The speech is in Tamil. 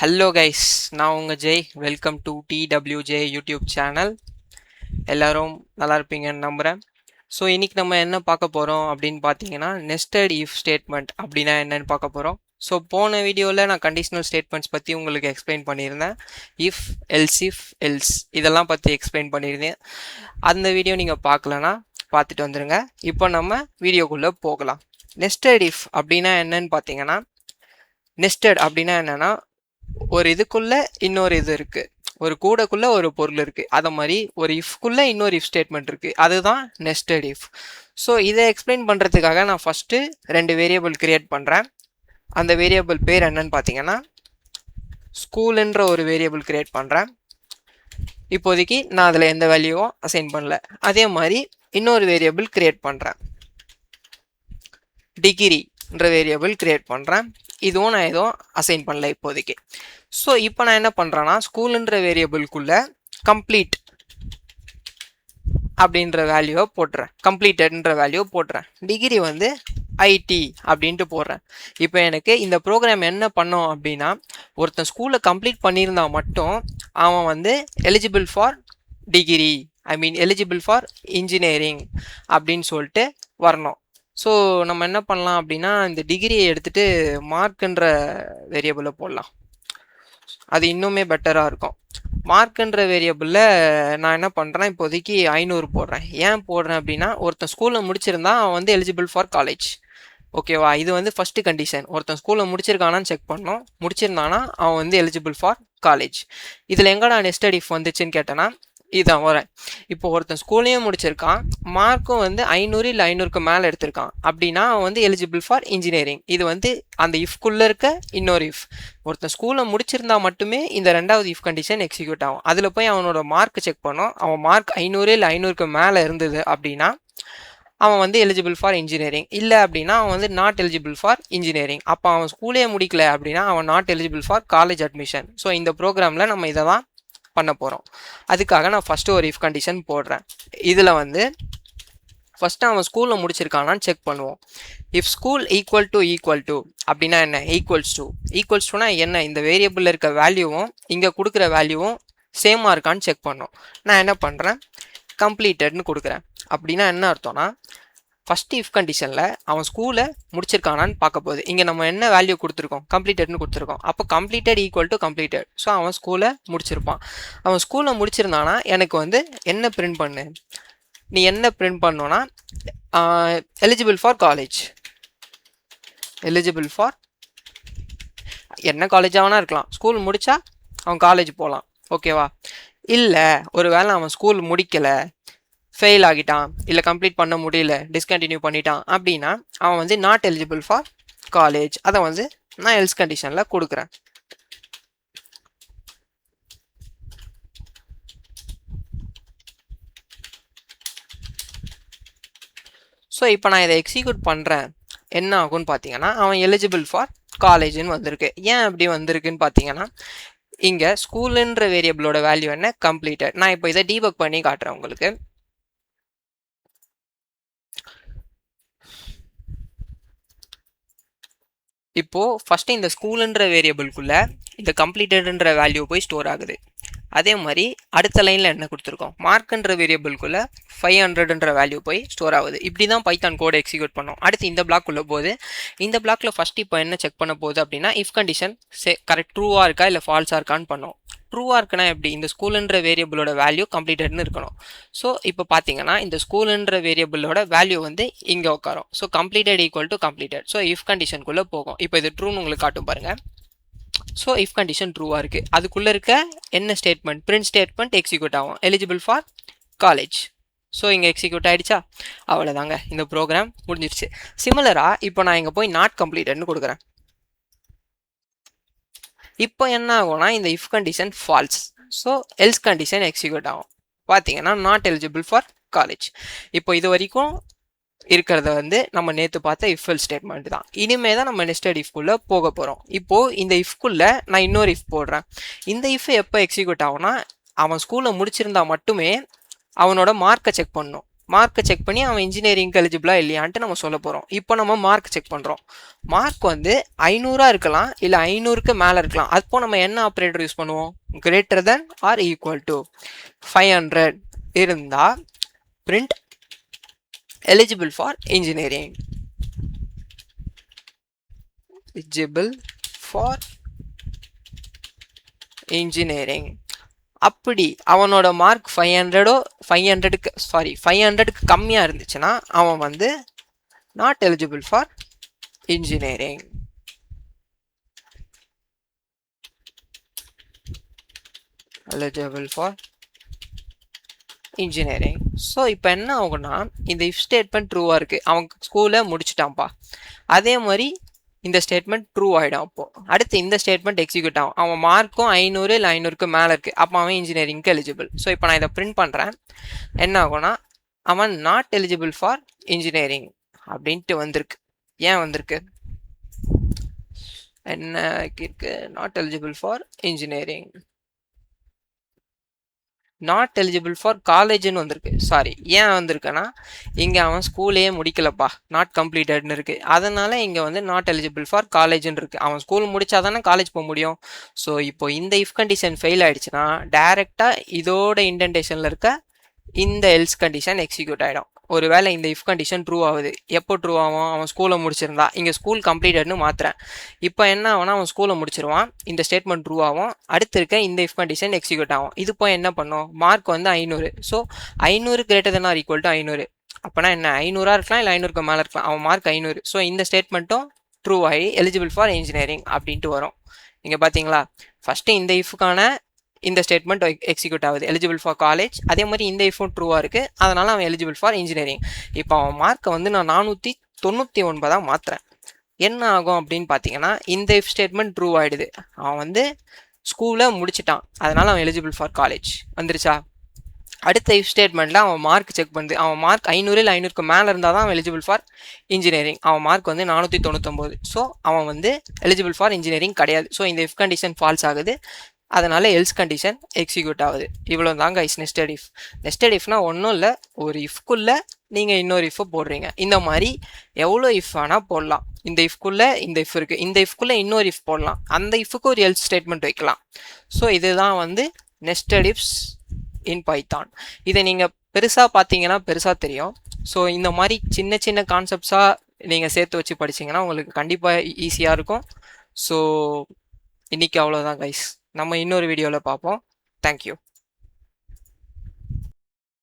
ஹலோ கைஸ், நான் உங்கள் Jai. Welcome to TWJ YouTube channel. எல்லோரும் நல்லா இருப்பீங்கன்னு நம்புகிறேன். ஸோ இன்றைக்கி நம்ம என்ன பார்க்க போகிறோம் அப்படின்னு பார்த்தீங்கன்னா, நெஸ்டட் இஃப் ஸ்டேட்மெண்ட் அப்படின்னா என்னென்னு பார்க்க போகிறோம். ஸோ போன வீடியோவில் நான் கண்டிஷனல் ஸ்டேட்மெண்ட்ஸ் பற்றி உங்களுக்கு எக்ஸ்பிளைன் பண்ணியிருந்தேன். இஃப், எல்ஸ் இதெல்லாம் பற்றி எக்ஸ்பிளைன் பண்ணியிருந்தேன். அந்த வீடியோ நீங்கள் பார்க்கலன்னா பார்த்துட்டு வந்துடுங்க. இப்போ நம்ம வீடியோக்குள்ளே போகலாம். நெஸ்டட் இஃப் அப்படின்னா என்னன்னு பார்த்தீங்கன்னா, நெஸ்டட் அப்படின்னா என்னென்னா, ஒரு இதுக்குள்ள இன்னொரு இது இருக்கு, ஒரு கூடக்குள்ள ஒரு பொருள் இருக்கு. அத மாதிரி ஒரு இஃப்குள்ள இன்னொரு இஃப் ஸ்டேட்மெண்ட் இருக்கு. அதுதான் நெஸ்டட் இஃப். ஸோ இதை எக்ஸ்பிளைன் பண்றதுக்காக நான் ஃபர்ஸ்ட் 2 வேரியபிள் கிரியேட் பண்றேன். அந்த வேரியபிள் பேர் என்னன்னு பார்த்தீங்கன்னா, ஸ்கூல்ன்ற ஒரு வேரியபிள் கிரியேட் பண்றேன். இப்போதைக்கு நான் அதில் எந்த வேல்யூவும் அசைன் பண்ணல. அதே மாதிரி இன்னொரு வேரியபிள் கிரியேட் பண்றேன், டிகிரின்ற வேரியபிள் கிரியேட் பண்றேன். இதுவும் நான் எதுவும் அசைன் பண்ணல இப்போதைக்கு. ஸோ இப்போ நான் என்ன பண்ணுறேன்னா, ஸ்கூலுன்ற வேரியபிள்குள்ள கம்ப்ளீட் அப்படின்ற வேல்யூவை போட்டுறேன், கம்ப்ளீட்டட்ன்ற வேல்யூவை போட்டுறேன். டிகிரி வந்து ஐடி அப்படின்ட்டு போடுறேன். இப்போ எனக்கு இந்த ப்ரோக்ராம் என்ன பண்ணோம் அப்படின்னா, ஒருத்தன் ஸ்கூலை கம்ப்ளீட் பண்ணியிருந்தா மட்டும் அவன் வந்து eligible for degree, eligible for engineering அப்படின்னு சொல்லிட்டு வரணும். ஸோ நம்ம என்ன பண்ணலாம் அப்படின்னா, இந்த டிகிரியை எடுத்துகிட்டு மார்க்குன்ற வேரியபிளை போடலாம். அது இன்னுமே பெட்டராக இருக்கும். மார்க்குன்ற வேரியபிளில் நான் என்ன பண்ணுறேன், இப்போதைக்கு 500 போடுறேன். ஏன் போடுறேன் அப்படின்னா, ஒருத்தன் ஸ்கூலில் முடிச்சிருந்தா அவன் வந்து எலிஜிபிள் ஃபார் காலேஜ். ஓகேவா? இது வந்து ஃபஸ்ட்டு கண்டிஷன். ஒருத்தன் ஸ்கூலில் முடிச்சிருக்கானான்னு செக் பண்ணோம். முடிச்சிருந்தானா அவன் வந்து எலிஜிபிள் ஃபார் காலேஜ். இதில் எங்கடா நெஸ்டட் இஃப் வந்துச்சுன்னு கேட்டேன்னா, இதான் வரேன். இப்போ ஒருத்தன் ஸ்கூல்லையும் முடிச்சிருக்கான், மார்க்கும் வந்து 500 இல்லை 500க்கு மேலே எடுத்திருக்கான் அப்படின்னா அவன் வந்து எலிஜிபிள் ஃபார் இன்ஜினியரிங். இது வந்து அந்த இஃப்குள்ளே இருக்க இன்னொரு இஃப். ஒருத்தன் ஸ்கூலில் முடிச்சிருந்தா மட்டுமே இந்த 2வது இஃப் கண்டிஷன் எக்ஸிக்யூட் ஆகும். அதில் போய் அவனோட மார்க் செக் பண்ணோம். அவன் மார்க் 500 இல்லை 500க்கு மேலே இருந்தது அப்படின்னா அவன் வந்து எலிஜிபிள் ஃபார் இன்ஜினியரிங். இல்லை அப்படின்னா அவன் வந்து நாட் எலிஜிபிள் ஃபார் இன்ஜினியரிங். அப்போ அவன் ஸ்கூலே முடிக்கல அப்படின்னா அவன் not eligible for college admission. So இந்த ப்ரோக்ராமில் நம்ம இதை தான் பண்ண போகிறோம். அதுக்காக நான் ஃபஸ்ட்டு ஒரு இஃப் கண்டிஷன் போடுறேன். இதில் வந்து ஃபஸ்ட்டு அவன் ஸ்கூலில் முடிச்சிருக்கானான்னு செக் பண்ணுவோம். இஃப் ஸ்கூல் ஈக்குவல் டு அப்படின்னா என்ன, ஈக்குவல்ஸ் டுனா என்ன, இந்த வேரியபிளில் இருக்க வேல்யூவும் இங்கே கொடுக்குற வேல்யூவும் சேமாக இருக்கான்னு செக் பண்ணோம். நான் என்ன பண்ணுறேன், கம்ப்ளீட்டட்னு கொடுக்குறேன். அப்படின்னா என்ன அர்த்தம்னா, ஃபஸ்ட்டு இஃப் கண்டிஷனில் அவன் ஸ்கூலை முடிச்சிருக்கானான்னு பார்க்க போகுது. இங்கே நம்ம என்ன வேல்யூ கொடுத்துருக்கோம், கம்ப்ளீட்டட்னு கொடுத்துருக்கோம். அப்போ completed equal to completed. So அவன் ஸ்கூலை முடிச்சிருப்பான். அவன் ஸ்கூலை முடிச்சிருந்தானா எனக்கு வந்து என்ன பிரிண்ட் பண்ணு, நீ என்ன பிரிண்ட் பண்ணோன்னா eligible for college, eligible for என்ன காலேஜ் ஆகுனா இருக்கலாம். ஸ்கூல் முடித்தா அவன் காலேஜ் போகலாம். ஓகேவா? இல்லை ஒரு வேளை அவன் ஸ்கூல் முடிக்கலை, ஃபெயில் ஆகிட்டான், இல்லை கம்ப்ளீட் பண்ண முடியல, டிஸ்கண்டினியூ பண்ணிட்டான் அப்படின்னா அவன் வந்து நாட் எலிஜிபிள் ஃபார் காலேஜ். அதை வந்து நான் எல்ஸ் கண்டிஷனில் கொடுக்குறேன். ஸோ இப்போ நான் இதை எக்ஸிக்யூட் பண்ணுறேன். என்ன ஆகும்னு பார்த்தீங்கன்னா, அவன் எலிஜிபிள் ஃபார் காலேஜ்னு வந்திருக்கு. ஏன் அப்படி வந்திருக்குன்னு பார்த்தீங்கன்னா, இங்கே ஸ்கூலுன்ற வேரியபிளோட வேல்யூ என்ன, கம்ப்ளீட்டட். நான் இப்போ இதை டீபக் பண்ணி காட்டுறேன் உங்களுக்கு. இப்போ ஃபர்ஸ்ட் இந்த ஸ்கூலுன்ற வேரியபிள்குள்ள இந்த கம்ப்ளீட்டட்ன்ற வேல்யூ போய் ஸ்டோர் ஆகுது. அதே மாதிரி அடுத்த லைனில் என்ன கொடுத்துருக்கோம், மார்க்ன்ற வேரியபிள்குள்ள 500ன்ற வேல்யூ போய் ஸ்டோர் ஆகுது. இப்படி தான் பைத்தான் கோடை எக்ஸிக்யூட் பண்ணோம். அடுத்து இந்த பிளாக் உள்ள போது இந்த பிளாக்ல ஃபர்ஸ்ட் இப்போ என்ன செக் பண்ண போகுது அப்படின்னா, இஃப் கண்டிஷன் கரெக்ட் ட்ரூவாக இருக்கா இல்லை ஃபால்ஸாக இருக்கான்னு பண்ணோம். ட்ரூவாக இருக்குன்னா எப்படி, இந்த ஸ்கூலுன்ற வேரியபிளோட வேல்யூ கம்ப்ளீட்டட்னு இருக்கணும். ஸோ இப்போ பார்த்தீங்கன்னா இந்த ஸ்கூலுன்ற வேரியபிளோட வேல்யூ வந்து இங்கே உட்காரும். So completed equal to completed. So if கண்டிஷனுக்குள்ளே போகும். இப்போ இது ட்ரூன்னு உங்களுக்கு காட்டும் பாருங்க. ஸோ இஃப் கண்டிஷன் ட்ரூவாக இருக்குது. அதுக்குள்ளே இருக்க என்ன ஸ்டேட்மெண்ட், பிரிண்ட் ஸ்டேட்மெண்ட் எக்ஸிக்யூட் ஆகும், எலிஜிபிள் ஃபார் காலேஜ். ஸோ இங்கே எக்ஸிக்யூட் ஆகிடுச்சா, அவ்வளோதாங்க, இந்த ப்ரோக்ராம் முடிஞ்சிருச்சு. சிமிலராக இப்போ நான் இங்கே போய் நாட் கம்ப்ளீட்டட்னு கொடுக்குறேன். இப்போ என்ன ஆகும்னா, இந்த if condition falls. So else condition execute ஆகும். பார்த்தீங்கன்னா நாட் எலிஜிபிள் ஃபார் காலேஜ். இப்போ இது வரைக்கும் இருக்கிறத வந்து நம்ம நேற்று பார்த்த இஃப் எல்ஸ் ஸ்டேட்மெண்ட் தான். இனிமே தான் நம்ம நெஸ்டட் இஃப்குள்ளே போக போகிறோம். இப்போது இந்த இஃப்குள்ளே நான் இன்னொரு இஃப் போடுறேன். இந்த இஃப் எப்போ எக்ஸிக்யூட் ஆகும்னா, அவன் ஸ்கூலில் முடிச்சிருந்தா மட்டுமே அவனோட மார்க்கை செக் பண்ணணும். மார்க்கை செக் பண்ணி அவன் இன்ஜினியரிங்க்கு எலிஜிபிளா இல்லையான்ட்டு நம்ம சொல்ல போகிறோம். இப்போ நம்ம மார்க் செக் பண்ணுறோம். மார்க் வந்து 500 இருக்கலாம், இல்லை 500க்கு மேலே இருக்கலாம். அப்போ நம்ம என்ன ஆப்ரேட்டர் யூஸ் பண்ணுவோம்? Greater than or equal to 500 இருந்தால் print eligible for engineering. Eligible for engineering. அப்படி அவனோட மார்க் 500க்கு கம்மியாக இருந்துச்சுன்னா அவன் வந்து not eligible for engineering. Eligible for engineering. So இப்போ என்ன ஆகும்னா, இந்த இஃப் ஸ்டேட்மெண்ட் ட்ரூவாக இருக்குது, அவன் ஸ்கூலை முடிச்சிட்டான்ப்பா. அதே மாதிரி இந்த ஸ்டேட்மெண்ட் ட்ரூ ஆகிடும். அப்போது அடுத்து இந்த ஸ்டேட்மெண்ட் எக்ஸிக்யூட் ஆகும். அவன் மார்க்கும் 500 இல்லை 500க்கு மேலே இருக்குது, அப்போ அவன் இன்ஜினியரிங்க்கு எலிஜிபிள். ஸோ இப்போ நான் இதை பிரிண்ட் பண்ணுறேன். என்ன ஆகும்னா, அவன் நாட் எலிஜிபிள் ஃபார் இன்ஜினியரிங் அப்படின்ட்டு வந்திருக்கு. ஏன் வந்திருக்கு? என்ன இருக்கு? Not eligible for engineering, not eligible for காலேஜ்னு வந்திருக்கு. சாரி, ஏன் வந்திருக்குன்னா, இங்கே அவன் ஸ்கூலே முடிக்கலப்பா, நாட் கம்ப்ளீட்டட்னு இருக்குது. அதனால் இங்கே வந்து நாட் எலிஜிபிள் ஃபார் காலேஜ்னு இருக்குது. அவன் ஸ்கூல் முடித்தா தானே காலேஜ் போக முடியும். ஸோ இப்போ இந்த இஃப் கண்டிஷன் ஃபெயில் ஆகிடுச்சுன்னா டேரெக்டாக இதோட இன்டென்டேஷனில் இருக்க இந்த எல்ஸ் கண்டிஷன் எக்ஸிக்யூட் ஆகிடும். ஒருவேளை இந்த இஃப் கண்டிஷன் ட்ரூ ஆகுது. எப்போ ட்ரூ ஆகும்? அவன் ஸ்கூலை முடிச்சிருந்தா. இங்கே ஸ்கூல் கம்ப்ளீட்டட்னு மாற்றுறேன். இப்போ என்ன ஆகும்னா, அவன் ஸ்கூலை முடிச்சிருவான், இந்த ஸ்டேட்மெண்ட் ட்ரூ ஆகும், அடுத்து இருக்க இந்த இஃப் கண்டிஷன் எக்ஸிக்யூட் ஆகும். இது போய் என்ன பண்ணும்? மார்க் வந்து 500. So 500 greater than or equal to 500. அப்போனா என்ன? 500 இருக்கலாம், இல்லை 500க்கு மேலே இருக்கலாம். அவன் மார்க் 500. ஸோ இந்த ஸ்டேட்மெண்ட்டும் ட்ரூ ஆகி எலிஜிபிள் ஃபார் இன்ஜினியரிங் அப்படின்ட்டு வரும். இங்கே பார்த்தீங்களா, ஃபஸ்ட்டு இந்த இஃப்க்கான இந்த ஸ்டேட்மெண்ட் எக்ஸிக்யூட் ஆகுது, எலிஜிபிள் ஃபார் காலேஜ். அதே மாதிரி இந்த இஃபும் ட்ரூவாக இருக்குது, அதனால் அவன் எலிஜிபிள் ஃபார் இன்ஜினியரிங். இப்போ அவன் மார்க்கை வந்து நான் 499 மாற்றுறேன். என்ன ஆகும் அப்படின்னு பார்த்தீங்கன்னா, இந்த இஃப் ஸ்டேட்மெண்ட் ட்ரூ ஆகிடுது. அவன் வந்து ஸ்கூலை முடிச்சிட்டான், அதனால் அவன் எலிஜிபிள் ஃபார் காலேஜ் வந்துருச்சா? அடுத்த இஃப் ஸ்டேட்மெண்ட்டில் அவன் மார்க் செக் பண்ணுது. அவன் மார்க் 500 இல்லை 500க்கு மேலே இருந்தால் தான் அவன் எலிஜிபிள் ஃபார் இன்ஜினியரிங். அவன் மார்க் வந்து 499. ஸோ அவன் வந்து எலிஜிபிள் ஃபார் இன்ஜினியரிங் கிடையாது. ஸோ இந்த இஃப் கண்டிஷன் ஃபால்ஸ் ஆகுது, அதனால் எல்ஸ் கண்டிஷன் எக்ஸிக்யூட் ஆகுது. இவ்வளோ தாங்க இஸ் நெஸ்டட் இஃப். நெஸ்டட் இஃப்னா ஒன்றும் இல்லை, ஒரு இஃப்குள்ளே நீங்கள் இன்னொரு இஃபை போடுறீங்க. இந்த மாதிரி எவ்வளோ இஃப் ஆனால் போடலாம். இந்த இஃப்குள்ளே இந்த இஃப் இருக்குது, இந்த இஃப்குள்ளே இன்னொரு இஃப் போடலாம், அந்த இஃப்க்கு ஒரு எல்ஸ் ஸ்டேட்மெண்ட் வைக்கலாம். ஸோ இதுதான் வந்து நெஸ்டட் இஃப்ஸ் இன் பைத்தான். இதை நீங்கள் பெருசாக பார்த்தீங்கன்னா பெருசாக தெரியும். ஸோ இந்த மாதிரி சின்ன சின்ன கான்செப்ட்ஸாக நீங்கள் சேர்த்து வச்சு படிச்சிங்கன்னா உங்களுக்கு கண்டிப்பாக ஈஸியாக இருக்கும். ஸோ இன்றைக்கி அவ்வளோதான் கைஸ். நம்ம இன்னொரு வீடியோவில் பார்ப்போம். தேங்க்யூ.